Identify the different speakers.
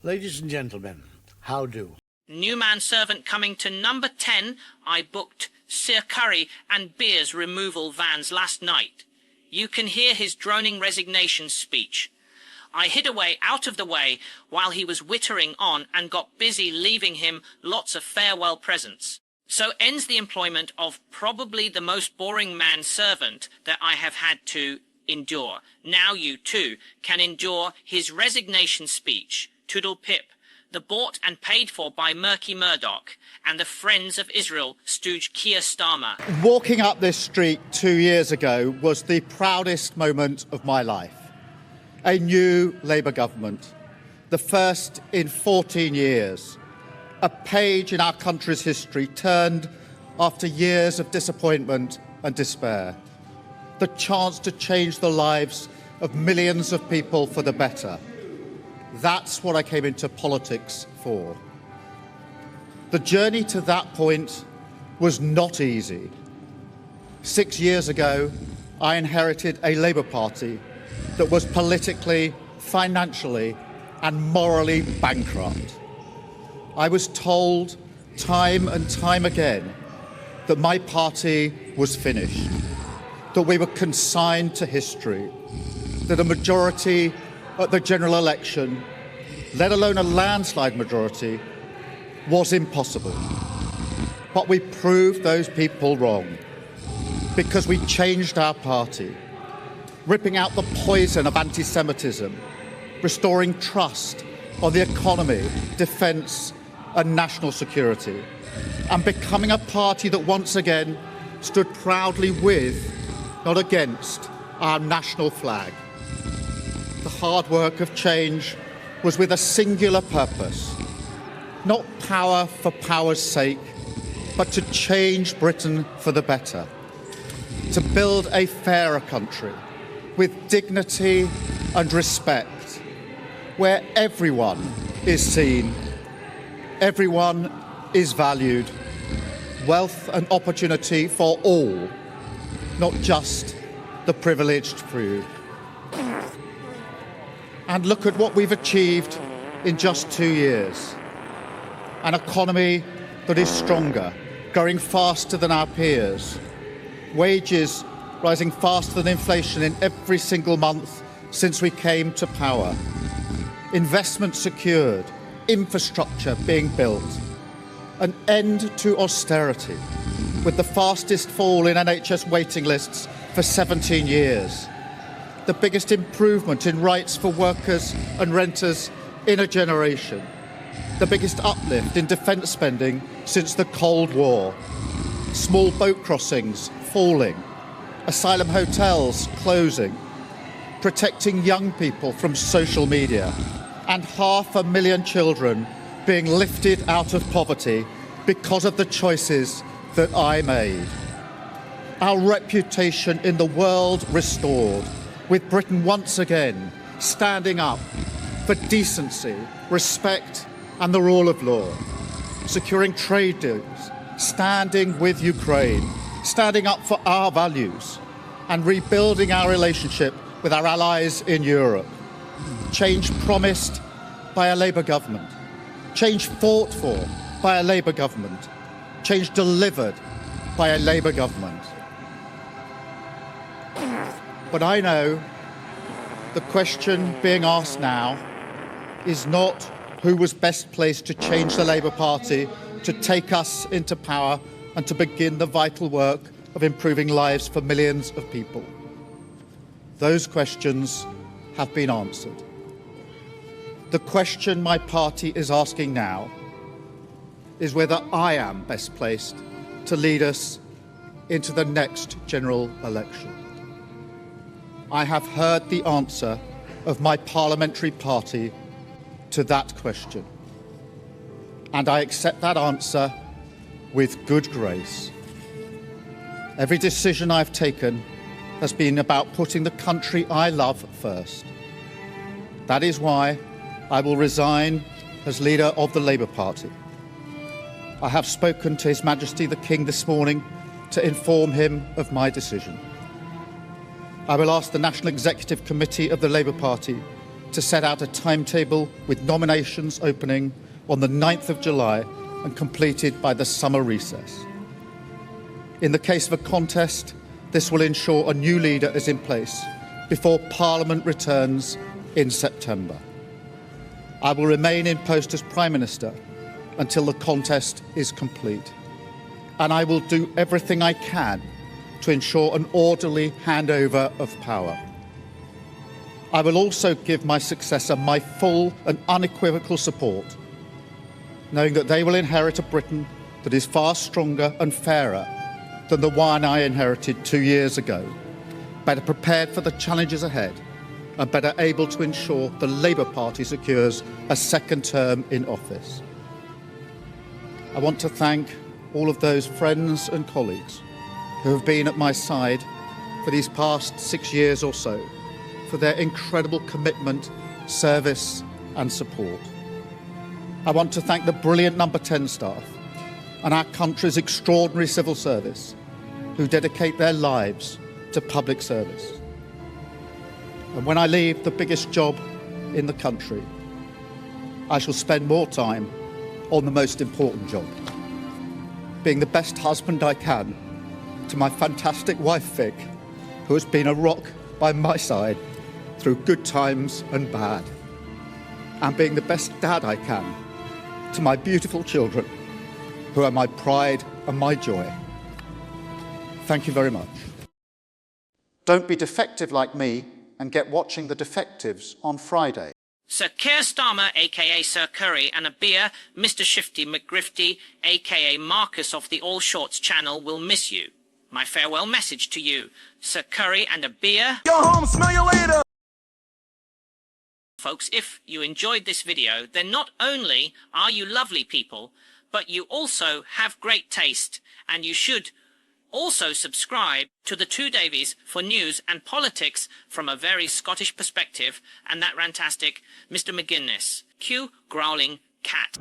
Speaker 1: Ladies and gentlemen, how do?
Speaker 2: New manservant coming to number 10. I booked Sir Curry and beers removal vans last night. You can hear his droning resignation speech. I hid away out of the way while he was wittering on and got busy leaving him lots of farewell presents. So ends the employment of probably the most boring manservant that I have had to endure. Now you too can endure his resignation speech. Toodle pip, the bought and paid for by Murky Murdoch and the Friends of Israel stooge Keir Starmer.
Speaker 3: Walking up this street 2 years ago was the proudest moment of my life. A new Labour government, the first in 14 years. A page in our country's history turned after years of disappointment and despair. The chance to change the lives of millions of people for the better. That's what I came into politics for. The journey to that point was not easy. 6 years ago, I inherited a Labour Party that was politically, financially, and morally bankrupt. I was told time and time again that my party was finished, that we were consigned to history, that a majority at the general election, let alone a landslide majority, was impossible. But we proved those people wrong because we changed our party, ripping out the poison of anti-Semitism, restoring trust on the economy, defence and national security, and becoming a party that once again stood proudly with, not against, our national flag. The hard work of change was with a singular purpose, not power for power's sake, but to change Britain for the better, to build a fairer country with dignity and respect, where everyone is seen, everyone is valued, wealth and opportunity for all, not just the privileged few. And look at what we've achieved in just 2 years. An economy that is stronger, growing faster than our peers. Wages rising faster than inflation in every single month since we came to power. Investment secured, infrastructure being built. An end to austerity, with the fastest fall in NHS waiting lists for 17 years. The biggest improvement in rights for workers and renters in a generation. The biggest uplift in defence spending since the Cold War. Small boat crossings falling. Asylum hotels closing. Protecting young people from social media. And 500,000 children being lifted out of poverty because of the choices that I made. Our reputation in the world restored, with Britain once again standing up for decency, respect and the rule of law, securing trade deals, standing with Ukraine, standing up for our values and rebuilding our relationship with our allies in Europe. Change promised by a Labour government, change fought for by a Labour government, change delivered by a Labour government. But I know the question being asked now is not who was best placed to change the Labour Party, to take us into power and to begin the vital work of improving lives for millions of people. Those questions have been answered. The question my party is asking now is whether I am best placed to lead us into the next general election. I have heard the answer of my parliamentary party to that question, and I accept that answer with good grace. Every decision I've taken has been about putting the country I love first. That is why I will resign as leader of the Labour Party. I have spoken to His Majesty the King this morning to inform him of my decision. I will ask the National Executive Committee of the Labour Party to set out a timetable with nominations opening on the 9th of July and completed by the summer recess. In the case of a contest, this will ensure a new leader is in place before Parliament returns in September. I will remain in post as Prime Minister until the contest is complete, and I will do everything I can to ensure an orderly handover of power. I will also give my successor my full and unequivocal support, knowing that they will inherit a Britain that is far stronger and fairer than the one I inherited 2 years ago, better prepared for the challenges ahead, and better able to ensure the Labour Party secures a second term in office. I want to thank all of those friends and colleagues who have been at my side for these past 6 years or so, for their incredible commitment, service and support. I want to thank the brilliant Number 10 staff and our country's extraordinary civil service who dedicate their lives to public service. And when I leave the biggest job in the country, I shall spend more time on the most important job, being the best husband I can to my fantastic wife Vic, who has been a rock by my side through good times and bad, and being the best dad I can to my beautiful children, who are my pride and my joy. Thank you very much. Don't be defective like me and get watching The Defectives on Friday.
Speaker 2: Sir Keir Starmer, a.k.a. Sir Curry, and a beer, Mr. Shifty McGrifty, a.k.a. Marcus of the ALLSharts channel, will miss you. My farewell message to you, Sir Curry and a beer.
Speaker 4: Go home, smell you later!
Speaker 2: Folks, if you enjoyed this video, then not only are you lovely people, but you also have great taste, and you should also subscribe to the Two Davies for news and politics from a very Scottish perspective, and that rantastic Mr. McGuinness. Cue growling cat.